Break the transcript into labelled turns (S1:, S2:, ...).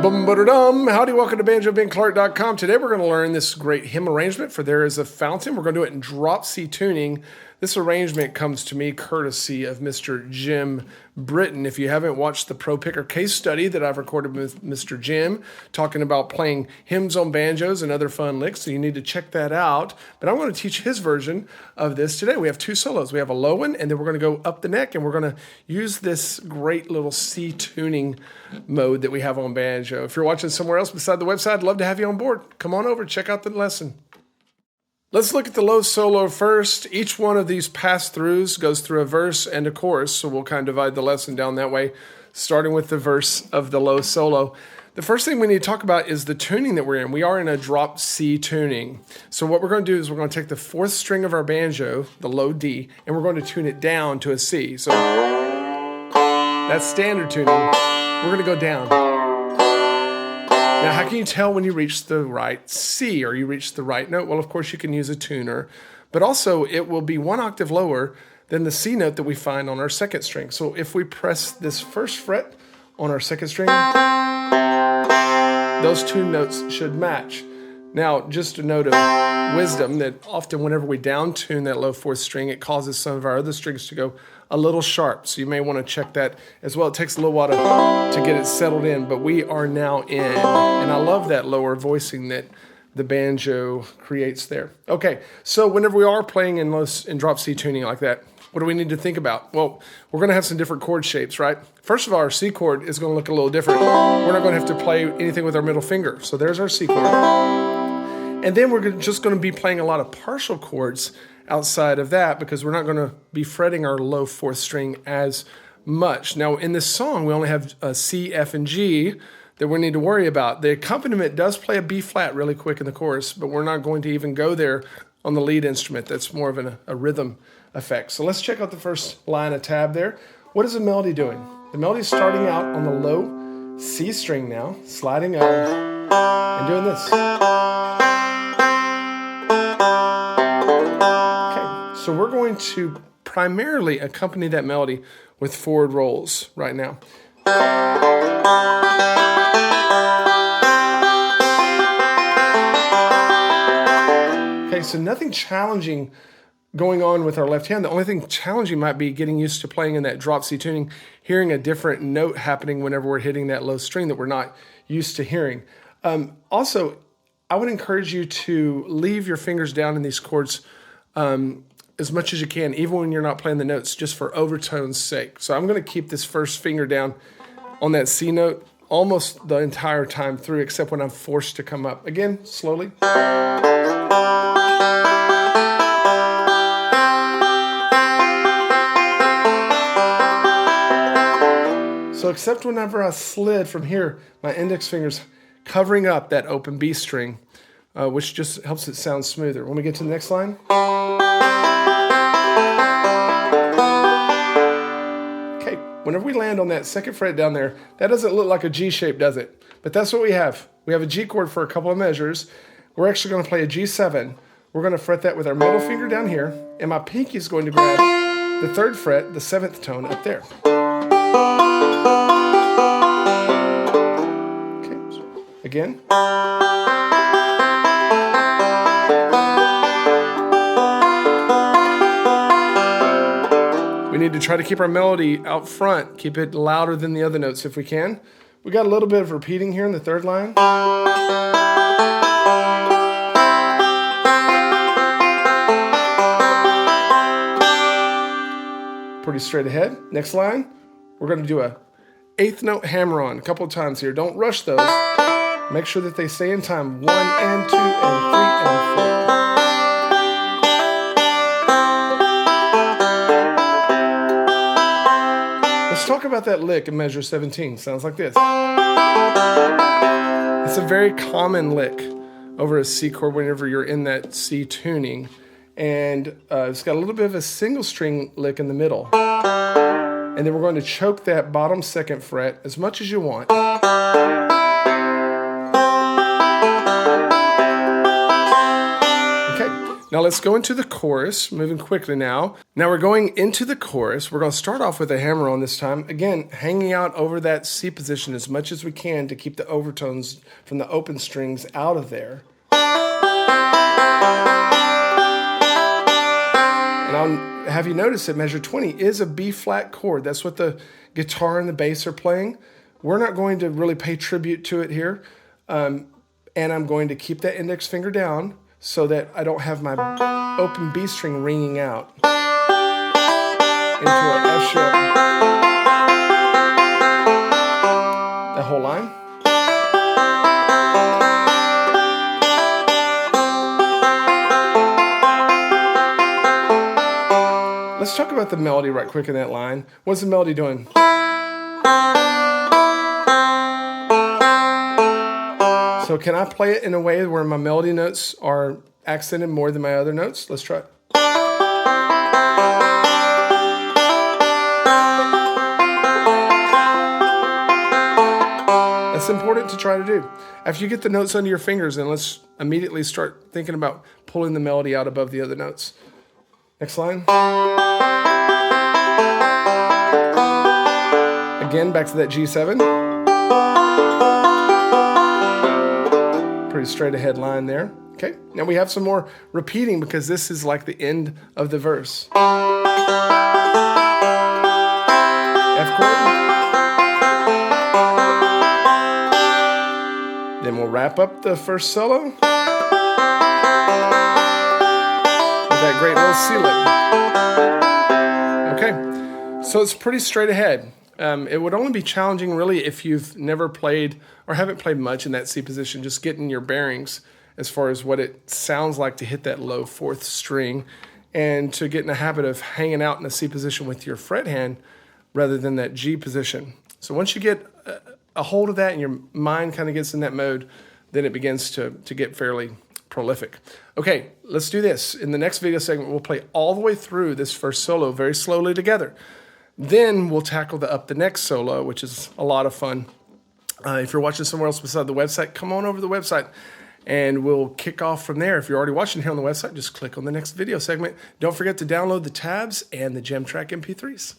S1: Bum-ba-da-dum. Howdy, welcome to BanjoBenClark.com. Today we're going to learn this great hymn arrangement for There Is a Fountain. We're going to do it in drop C tuning. This arrangement comes to me courtesy of Mr. Jim Britton. If you haven't watched the Pro Picker case study that I've recorded with Mr. Jim, talking about playing hymns on banjos and other fun licks, so you need to check that out. But I'm going to teach his version of this today. We have two solos. We have a low one, and then we're going to go up the neck, and we're going to use this great little C tuning mode that we have on banjo. If you're watching somewhere else beside the website, I'd love to have you on board. Come on over, check out the lesson. Let's look at the low solo first. Each one of these pass-throughs goes through a verse and a chorus, so we'll kind of divide the lesson down that way, starting with the verse of the low solo. The first thing we need to talk about is the tuning that we're in. We are in a drop C tuning. So what we're going to do is we're going to take the fourth string of our banjo, the low D, and we're going to tune it down to a C. So that's standard tuning. We're going to go down. Now, how can you tell when you reach the right C or you reach the right note? Well, of course, you can use a tuner, but also it will be one octave lower than the C note that we find on our second string. So if we press this first fret on our second string, those two notes should match. Now, just a note of wisdom that often whenever we down tune that low fourth string, it causes some of our other strings to go a little sharp. So you may want to check that as well. It takes a little while to get it settled in, but we are now in. And I love that lower voicing that the banjo creates there. Okay, so whenever we are playing in drop C tuning like that, what do we need to think about? Well, we're going to have some different chord shapes, right? First of all, our C chord is going to look a little different. We're not going to have to play anything with our middle finger. So there's our C chord. And then we're just going to be playing a lot of partial chords outside of that because we're not going to be fretting our low fourth string as much. Now, in this song, we only have a C, F, and G that we need to worry about. The accompaniment does play a B flat really quick in the chorus, but we're not going to even go there on the lead instrument. That's more of a rhythm effect. So let's check out the first line of tab there. What is the melody doing? The melody is starting out on the low C string now, sliding up and doing this. So we're going to primarily accompany that melody with forward rolls right now. Okay, so nothing challenging going on with our left hand. The only thing challenging might be getting used to playing in that drop C tuning, hearing a different note happening whenever we're hitting that low string that we're not used to hearing. Also, I would encourage you to leave your fingers down in these chords as much as you can, even when you're not playing the notes, just for overtone's sake. So I'm going to keep this first finger down on that C note almost the entire time through, except when I'm forced to come up. Again, slowly. So except whenever I slid from here, my index finger's covering up that open B string, which just helps it sound smoother. When we get to the next line. Whenever we land on that second fret down there, that doesn't look like a G shape, does it? But that's what we have. We have a G chord for a couple of measures. We're actually going to play a G7. We're going to fret that with our middle finger down here, and my pinky is going to grab the third fret, the seventh tone up there. Okay, so again. We need to try to keep our melody out front, keep it louder than the other notes if we can. We got a little bit of repeating here in the third line. Pretty straight ahead. Next line, we're going to do a eighth note hammer-on a couple of times here. Don't rush those. Make sure that they stay in time. 1 and 2 and 3 and 4. Let's talk about that lick in measure 17. Sounds like this. It's a very common lick over a C chord whenever you're in that C tuning. And it's got a little bit of a single string lick in the middle. And then we're going to choke that bottom second fret as much as you want. Okay, Now let's go into the chorus, moving quickly now. Now we're going into the chorus. We're going to start off with a hammer on this time. Again, hanging out over that C position as much as we can to keep the overtones from the open strings out of there. And I'll have you notice that measure 20 is a B flat chord. That's what the guitar and the bass are playing. We're not going to really pay tribute to it here. And I'm going to keep that index finger down so that I don't have my open B string ringing out into an F sharp. That whole line. Let's talk about the melody right quick in that line. What's the melody doing? So can I play it in a way where my melody notes are accented more than my other notes? Let's try it. That's important to try to do. After you get the notes under your fingers, then let's immediately start thinking about pulling the melody out above the other notes. Next line. Again, back to that G7. Pretty straight ahead line there. Okay, now we have some more repeating because this is like the end of the verse. F chord. Then we'll wrap up the first solo with that great little C lick. Okay, so it's pretty straight ahead. It would only be challenging really if you've never played or haven't played much in that C position, just getting your bearings as far as what it sounds like to hit that low fourth string and to get in the habit of hanging out in the C position with your fret hand rather than that G position. So once you get a hold of that and your mind kind of gets in that mode, then it begins to get fairly prolific. Okay, let's do this. In the next video segment, we'll play all the way through this first solo very slowly together. Then we'll tackle the next solo, which is a lot of fun. If you're watching somewhere else beside the website, come on over to the website and we'll kick off from there. If you're already watching here on the website, just click on the next video segment. Don't forget to download the tabs and the Gem Track MP3s.